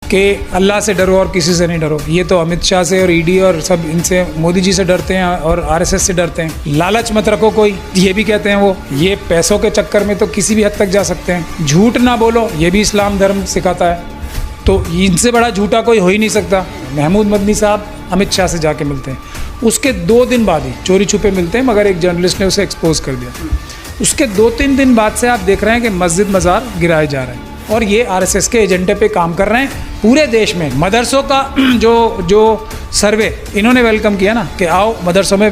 कि अल्लाह से डरो और किसी से नहीं डरो। ये तो अमित शाह से और ईडी और सब इनसे, मोदी जी से डरते हैं और आरएसएस से डरते हैं। लालच मत रखो कोई, ये भी कहते हैं वो। ये पैसों के चक्कर में तो किसी भी हद तक जा सकते हैं। झूठ ना बोलो, ये भी इस्लाम धर्म सिखाता है। तो इनसे बड़ा झूठा कोई हो ही नहीं सकता। महमूद मदनी साहब अमित शाह से जाके मिलते हैं, उसके 2 दिन बाद ही चोरी छुपे मिलते हैं, मगर एक जर्नलिस्ट ने उसे एक्सपोज कर दिया। उसके 2-3 दिन बाद से आप देख रहे हैं कि मस्जिद मज़ार गिराए जा रहे हैं और ये आरएसएस के एजेंडे पे काम कर रहे हैं। पूरे देश में मदरसों का जो सर्वे इन्होंने वेलकम किया ना कि आओ मदरसों में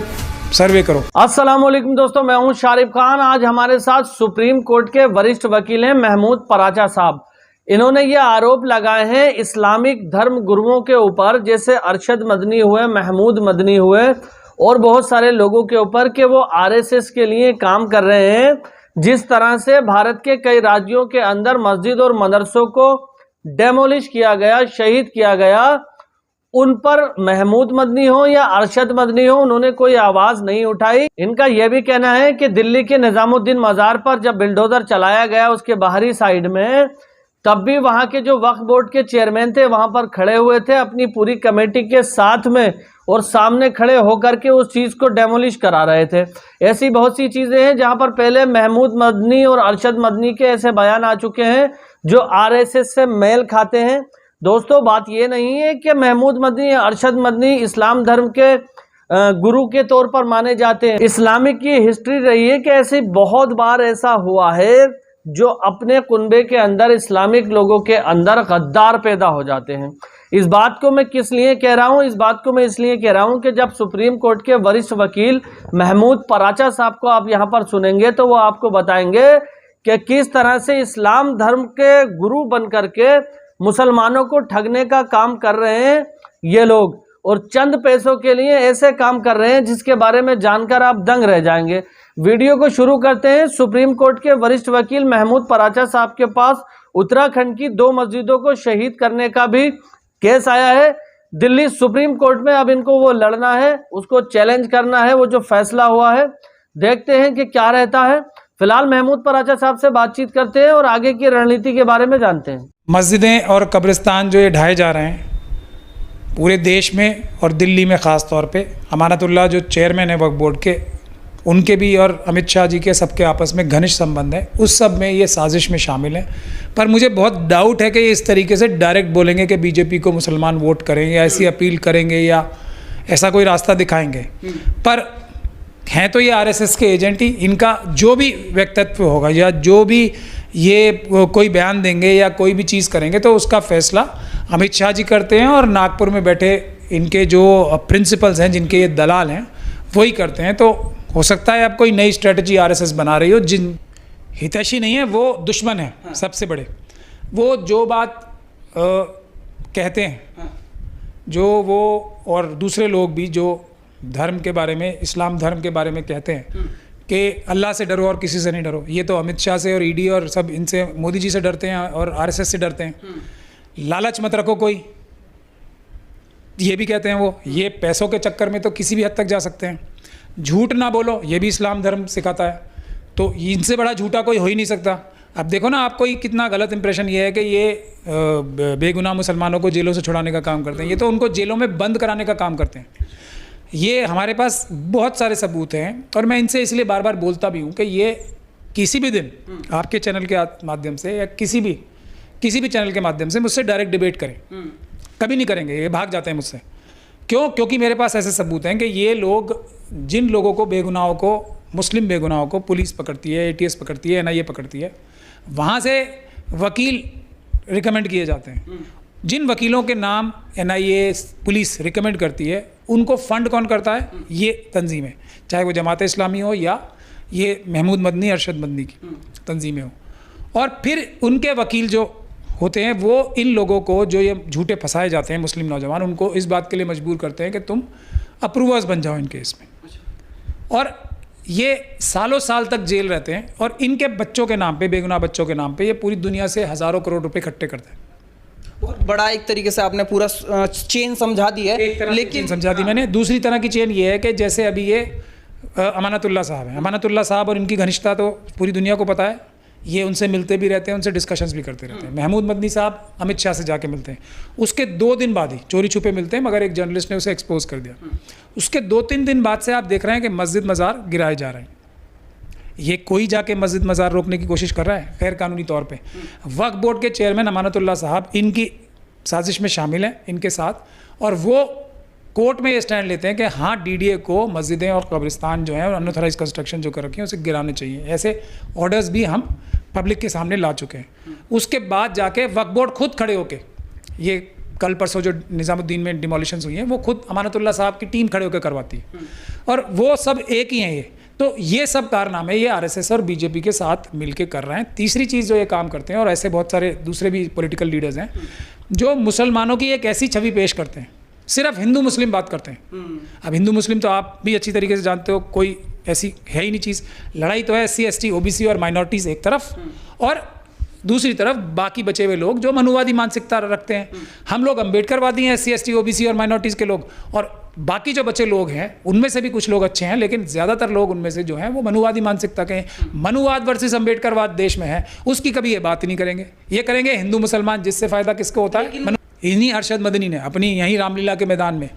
सर्वे करो। अस्सलाम वालेकुम दोस्तों, मैं हूं शारिफ खान। आज हमारे साथ सुप्रीम कोर्ट के वरिष्ठ वकील हैं महमूद पराचा साहब। इन्होंने ये आरोप लगाए हैं इस्लामिक धर्म गुरुओं के ऊपर, जैसे अरशद मदनी हुए, महमूद मदनी हुए और बहुत सारे लोगों के ऊपर, कि वो आरएसएस के लिए काम कर रहे हैं। जिस तरह से भारत के कई राज्यों के अंदर मस्जिद और मदरसों को डेमोलिश किया गया, शहीद किया गया, उन पर महमूद मदनी हो या अरशद मदनी हो, उन्होंने कोई आवाज नहीं उठाई। इनका यह भी कहना है कि दिल्ली के निजामुद्दीन मजार पर जब बिल्डोजर चलाया गया उसके बाहरी साइड में, तब भी वहां के जो वक्फ बोर्ड के चेयरमैन थे वहां पर खड़े हुए थे अपनी पूरी कमेटी के साथ में और सामने खड़े होकर के उस चीज को डेमोलिश करा रहे थे। ऐसी बहुत सी चीजें हैं जहां पर पहले महमूद मदनी और अरशद मदनी के ऐसे बयान आ चुके हैं जो आरएसएस से मेल खाते हैं। दोस्तों, बात ये नहीं है कि महमूद मदनी या अरशद मदनी इस्लाम धर्म के गुरु के तौर पर माने जाते हैं। इस्लामिक की हिस्ट्री रही है कि ऐसे बहुत बार ऐसा हुआ है जो अपने कुनबे के अंदर इस्लामिक लोगों के अंदर गद्दार पैदा हो जाते हैं। इस बात को मैं किस लिए कह रहा हूं? इस बात को मैं इसलिए कह रहा हूं कि जब सुप्रीम कोर्ट के वरिष्ठ वकील महमूद पराचा साहब को आप यहां पर सुनेंगे तो वो आपको बताएंगे कि किस तरह से इस्लाम धर्म के गुरु बन करके मुसलमानों को ठगने का काम कर रहे हैं ये लोग, और चंद पैसों के लिए ऐसे काम कर रहे हैं जिसके बारे में जानकर आप दंग रह जाएंगे। वीडियो को शुरू करते हैं। सुप्रीम कोर्ट के वरिष्ठ वकील महमूद पराचा साहब के पास उत्तराखंड की 2 मस्जिदों को शहीद करने का भी केस आया है दिल्ली सुप्रीम कोर्ट में। अब इनको वो लड़ना है, उसको चैलेंज करना है, वो जो फैसला हुआ है। देखते हैं कि क्या रहता है। फिलहाल महमूद पराचा साहब से बातचीत करते हैं और आगे की रणनीति के बारे में जानते हैं। मस्जिदें और कब्रिस्तान जो ये ढाए जा रहे हैं पूरे देश में और दिल्ली में ख़ास तौर पे, अमानतुल्लाह जो चेयरमैन है वक्फ बोर्ड के, उनके भी और अमित शाह जी के सबके आपस में घनिष्ठ संबंध है। उस सब में ये साजिश में शामिल है। पर मुझे बहुत डाउट है कि ये इस तरीके से डायरेक्ट बोलेंगे कि बीजेपी को मुसलमान वोट करेंगे, ऐसी अपील करेंगे या ऐसा कोई रास्ता दिखाएंगे। पर हैं तो ये आरएसएस के एजेंट ही। इनका जो भी व्यक्तित्व होगा या जो भी ये कोई बयान देंगे या कोई भी चीज़ करेंगे तो उसका फैसला अमित शाह जी करते हैं और नागपुर में बैठे इनके जो प्रिंसिपल्स हैं, जिनके ये दलाल हैं, वही करते हैं। तो हो सकता है अब कोई नई स्ट्रेटजी आरएसएस बना रही हो। जिन हितैषी नहीं है वो दुश्मन है सबसे बड़े। वो जो बात कहते हैं, जो वो और दूसरे लोग भी जो धर्म के बारे में, इस्लाम धर्म के बारे में कहते हैं कि अल्लाह से डरो और किसी से नहीं डरो। ये तो अमित शाह से और ईडी और सब इनसे, मोदी जी से डरते हैं और आरएसएस से डरते हैं। लालच मत रखो कोई, ये भी कहते हैं वो। ये पैसों के चक्कर में तो किसी भी हद तक जा सकते हैं। झूठ ना बोलो, ये भी इस्लाम धर्म सिखाता है। तो इनसे बड़ा झूठा कोई हो ही नहीं सकता। अब देखो ना, आपको ही कितना गलत इंप्रेशन ये है कि ये बेगुनाह मुसलमानों को जेलों से छुड़ाने का काम करते हैं। ये तो उनको जेलों में बंद कराने का काम करते हैं। ये हमारे पास बहुत सारे सबूत हैं और मैं इनसे इसलिए बार बार बोलता भी हूँ कि ये किसी भी दिन आपके चैनल के माध्यम से या किसी भी चैनल के माध्यम से मुझसे डायरेक्ट डिबेट करें। कभी नहीं करेंगे, ये भाग जाते हैं मुझसे। क्यों? क्योंकि मेरे पास ऐसे सबूत हैं कि ये लोग, जिन लोगों को, बेगुनाहों को, मुस्लिम बेगुनाहों को पुलिस पकड़ती है, एटीएस पकड़ती है, एनआईए पकड़ती है, वहाँ से वकील रिकमेंड किए जाते हैं। जिन वकीलों के नाम एनआईए पुलिस रिकमेंड करती है, उनको फंड कौन करता है? ये तंजीमें, चाहे वो जमात इस्लामी हो या ये महमूद मदनी, अरशद मदनी की तंजीमें हो। और फिर उनके वकील जो होते हैं वो इन लोगों को, जो ये झूठे फंसाए जाते हैं मुस्लिम नौजवान, उनको इस बात के लिए मजबूर करते हैं कि तुम अप्रूवर्स बन जाओ इन केस में। और ये सालों साल तक जेल रहते हैं और इनके बच्चों के नाम पे, बेगुनाह बच्चों के नाम पे, ये पूरी दुनिया से हज़ारों करोड़ रुपए इकट्ठे करते हैं। बहुत बड़ा एक तरीके से आपने पूरा चेन समझा दी है। लेकिन समझा दी मैंने। दूसरी तरह की चेन ये है कि जैसे अभी ये अमानतुल्लाह साहब हैं, अमानतुल्लाह साहब और इनकी घनिष्ठता तो पूरी दुनिया को पता है। ये उनसे मिलते भी रहते हैं, उनसे डिस्कशंस भी करते रहते हैं। महमूद मदनी साहब अमित शाह से जाके मिलते हैं, उसके 2 दिन बाद ही चोरी छुपे मिलते हैं, मगर एक जर्नलिस्ट ने उसे एक्सपोज कर दिया। उसके 2-3 दिन बाद से आप देख रहे हैं कि मस्जिद मज़ार गिराए जा रहे हैं। ये कोई जाके मस्जिद मज़ार रोकने की कोशिश कर रहा है गैर कानूनी तौर पे। वक्फ बोर्ड के चेयरमैन अमानतुल्लाह साहब इनकी साजिश में शामिल हैं इनके साथ, और वो कोर्ट में ये स्टैंड लेते हैं कि हाँ डीडीए को मस्जिदें और कब्रिस्तान जो हैं और अनऑथराइज कंस्ट्रक्शन जो कर रखी हैं उसे गिराने चाहिए। ऐसे ऑर्डर्स भी हम पब्लिक के सामने ला चुके हैं। उसके बाद जाके वक्फ बोर्ड खुद खड़े होके, ये कल परसों जो निज़ामुद्दीन में डिमोलिशंस हुई हैं वो खुद अमानतुल्लाह साहब की टीम खड़े होकर करवाती है, और वो सब एक ही हैं। ये सब कारनामे ये आरएसएस और बीजेपी के साथ मिलके कर रहे हैं। तीसरी चीज़ जो ये काम करते हैं, और ऐसे बहुत सारे दूसरे भी पॉलिटिकल लीडर्स हैं जो मुसलमानों की एक ऐसी छवि पेश करते हैं, सिर्फ हिंदू मुस्लिम बात करते हैं। अब हिंदू मुस्लिम तो आप भी अच्छी तरीके से जानते हो, कोई ऐसी है ही नहीं चीज़। लड़ाई तो है SC ST OBC और माइनॉरिटीज़ एक तरफ, और दूसरी तरफ बाकी बचे हुए लोग जो मनुवादी मानसिकता रखते हैं। हम लोग अम्बेडकरवादी हैं, SC ST OBC और माइनॉरिटीज़ के लोग, और बाकी जो बचे लोग हैं उनमें से भी कुछ लोग अच्छे हैं, लेकिन ज़्यादातर लोग उनमें से जो हैं वो मनुवादी मानसिकता के हैं। मनुवाद वर्सेस अम्बेडकरवाद देश में है, उसकी कभी ये बात ही नहीं करेंगे। ये करेंगे हिंदू मुसलमान, जिससे फ़ायदा किसको होता है। इन्हीं अरशद मदनी ने अपनी यहीं रामलीला के मैदान में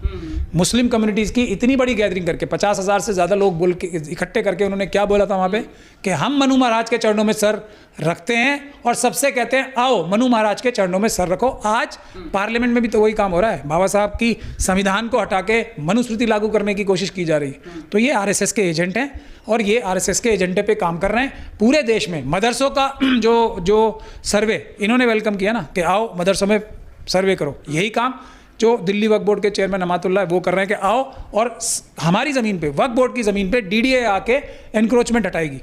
मुस्लिम कम्युनिटीज़ की इतनी बड़ी गैदरिंग करके 50,000 से ज़्यादा लोग बोल के इकट्ठे करके उन्होंने क्या बोला था वहाँ पे कि हम मनु महाराज के चरणों में सर रखते हैं और सबसे कहते हैं आओ मनु महाराज के चरणों में सर रखो। आज पार्लियामेंट में भी तो वही काम हो रहा है। बाबा साहब की संविधान को हटा के मनुस्मृति लागू करने की कोशिश की जा रही है। तो ये आरएसएस के एजेंट हैं, और ये आरएसएस के एजेंडे पे काम कर रहे हैं पूरे देश में। मदरसों का जो सर्वे इन्होंने वेलकम किया ना कि आओ मदरसों में सर्वे करो, यही काम जो दिल्ली वक्फ बोर्ड के चेयरमैन अमातुल्लाह वो कर रहे हैं कि आओ और हमारी ज़मीन पे, वक्फ बोर्ड की ज़मीन पे डीडीए आके एनक्रोचमेंट हटाएगी।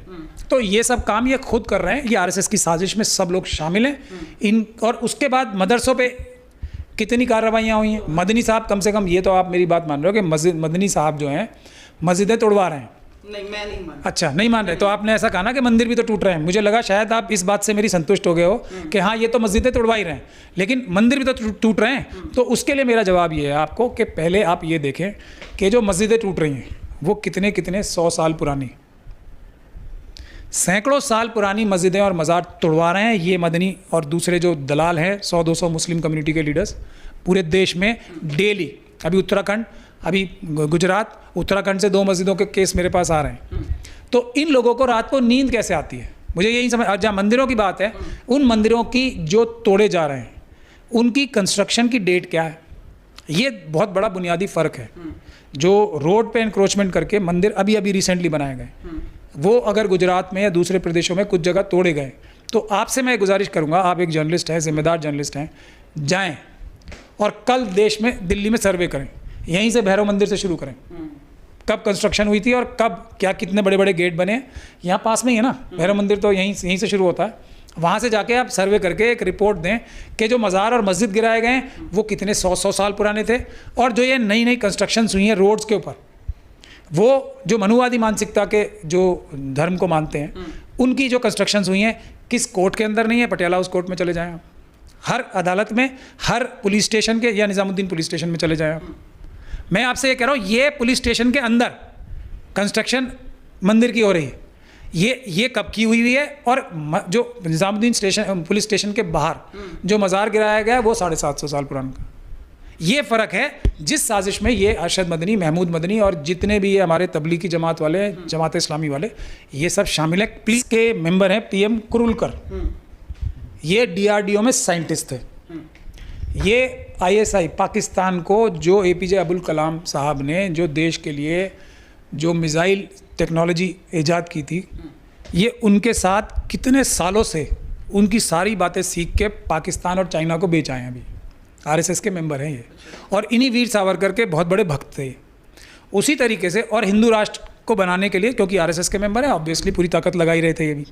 तो ये सब काम ये खुद कर रहे हैं। ये आरएसएस की साजिश में सब लोग शामिल हैं इन। और उसके बाद मदरसों पे कितनी कार्रवाइयाँ हुई हैं। मदनी साहब कम से कम ये तो आप मेरी बात मान रहे हो कि मदनी साहब जो हैं मस्जिदें तोड़वा रहे हैं। नहीं, मैं नहीं मान। अच्छा, नहीं मान रहे। तो आपने ऐसा कहा ना कि मंदिर भी तो टूट रहे हैं। मुझे लगा शायद आप इस बात से मेरी संतुष्ट हो गए हो कि हाँ ये तो मस्जिदें तोड़वा ही रहे हैं, लेकिन मंदिर भी तो टूट रहे हैं। तो उसके लिए मेरा जवाब ये है आपको कि पहले आप ये देखें कि जो मस्जिदें टूट रही हैं वो कितने 100 साल पुरानी, सैकड़ों साल पुरानी मस्जिदें और मज़ार तोड़वा रहे हैं ये मदनी और दूसरे जो दलाल हैं 100-200 मुस्लिम कम्युनिटी के लीडर्स पूरे देश में डेली। अभी उत्तराखंड, अभी गुजरात, उत्तराखंड से 2 मस्जिदों के केस मेरे पास आ रहे हैं। तो इन लोगों को रात को नींद कैसे आती है मुझे यही समझ। जहाँ मंदिरों की बात है, उन मंदिरों की जो तोड़े जा रहे हैं उनकी कंस्ट्रक्शन की डेट क्या है, ये बहुत बड़ा बुनियादी फ़र्क है। जो रोड पे इंक्रोचमेंट करके मंदिर अभी अभी रिसेंटली बनाए गए, वो अगर गुजरात में या दूसरे प्रदेशों में कुछ जगह तोड़े गए, तो आपसे मैं गुजारिश करूँगा, आप एक जर्नलिस्ट हैं, जिम्मेदार जर्नलिस्ट हैं, जाएँ और कल देश में दिल्ली में सर्वे करें। यहीं से भैरव मंदिर से शुरू करें, कब कंस्ट्रक्शन हुई थी और कब क्या कितने बड़े बड़े गेट बने। यहाँ पास में ही है ना भैरव मंदिर, तो यहीं से शुरू होता है। वहाँ से जाके आप सर्वे करके एक रिपोर्ट दें कि जो मज़ार और मस्जिद गिराए गए हैं वो कितने 100 साल पुराने थे, और जो ये नई नई कंस्ट्रक्शंस हुई हैं रोड्स के ऊपर, वो जो मनुवादी मानसिकता के जो धर्म को मानते हैं उनकी जो कंस्ट्रक्शंस हुई हैं किस कोर्ट के अंदर नहीं है। पटियाला हाउस कोर्ट में चले जाएँ आप, हर अदालत में, हर पुलिस स्टेशन के या निज़ामुद्दीन पुलिस स्टेशन में चले जाएँ आप। मैं आपसे ये कह रहा हूँ, ये पुलिस स्टेशन के अंदर कंस्ट्रक्शन मंदिर की हो रही है, ये कब की हुई है, और जो निज़ामुद्दीन स्टेशन पुलिस स्टेशन के बाहर जो मज़ार गिराया गया है वो 750 साल पुराना का। ये फ़र्क है जिस साजिश में ये अरशद मदनी, महमूद मदनी और जितने भी ये हमारे तबलीगी जमात वाले, जमात इस्लामी वाले, ये सब शामिल है। पुलिस के मेंबर हैं PM कुरुलकर, ये DRDO में साइंटिस्ट थे। ये ISI पाकिस्तान को जो APJ अब्दुल कलाम साहब ने जो देश के लिए जो मिसाइल टेक्नोलॉजी ईजाद की थी, ये उनके साथ कितने सालों से उनकी सारी बातें सीख के पाकिस्तान और चाइना को बेच आए हैं। अभी RSS के मेंबर हैं ये, और इन्हीं वीर सावरकर के बहुत बड़े भक्त थे उसी तरीके से। और हिंदू राष्ट्र को बनाने के लिए, क्योंकि RSS के मेंबर हैं, ऑब्वियसली पूरी ताकत लगा ही रहे थे ये भी।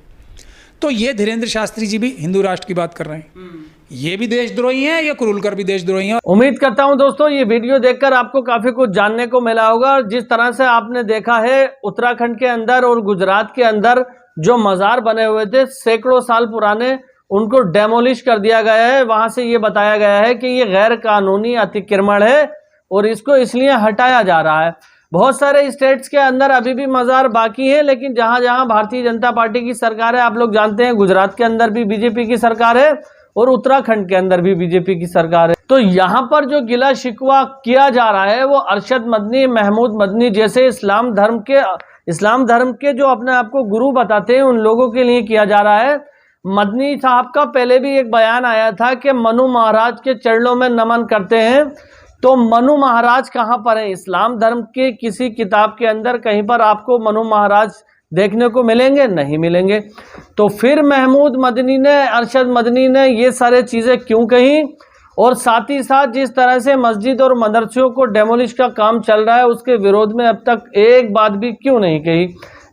तो ये धीरेन्द्र शास्त्री जी भी हिंदू राष्ट्र की बात कर रहे हैं, ये भी देशद्रोही हैं, ये कुरुलकर भी देशद्रोही हैं। उम्मीद करता हूं दोस्तों ये वीडियो देखकर आपको काफी कुछ जानने को मिला होगा। जिस तरह से आपने देखा है उत्तराखंड के अंदर और गुजरात के अंदर जो मज़ार बने हुए थे सैकड़ों साल पुराने, उनको डेमोलिश कर दिया गया है। वहां से ये बताया गया है कि ये गैर कानूनी अतिक्रमण है और इसको इसलिए हटाया जा रहा है। बहुत सारे स्टेट्स के अंदर अभी भी मज़ार बाकी हैं, लेकिन जहां जहां भारतीय जनता पार्टी की सरकार है, आप लोग जानते हैं गुजरात के अंदर भी बीजेपी की सरकार है और उत्तराखंड के अंदर भी बीजेपी की सरकार है। तो यहाँ पर जो गिला शिकवा किया जा रहा है वो अरशद मदनी, महमूद मदनी जैसे इस्लाम धर्म के जो अपने आप को गुरु बताते हैं उन लोगों के लिए किया जा रहा है। मदनी साहब का पहले भी एक बयान आया था कि मनु महाराज के चरणों में नमन करते हैं। तो मनु महाराज कहाँ पर है? इस्लाम धर्म के किसी किताब के अंदर कहीं पर आपको मनु महाराज देखने को मिलेंगे? नहीं मिलेंगे। तो फिर महमूद मदनी ने, अरशद मदनी ने ये सारे चीज़ें क्यों कही? और साथ ही साथ जिस तरह से मस्जिद और मदरसों को डेमोलिश का काम चल रहा है उसके विरोध में अब तक एक बात भी क्यों नहीं कही?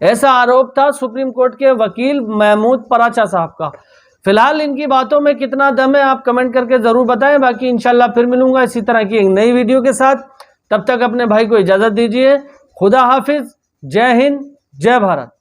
ऐसा आरोप था सुप्रीम कोर्ट के वकील महमूद पराचा साहब का। फिलहाल इनकी बातों में कितना दम है आप कमेंट करके ज़रूर बताएं। बाकी इंशाल्लाह फिर मिलूंगा इसी तरह की एक नई वीडियो के साथ। तब तक अपने भाई को इजाज़त दीजिए। खुदा हाफिज़। जय हिंद, जय भारत।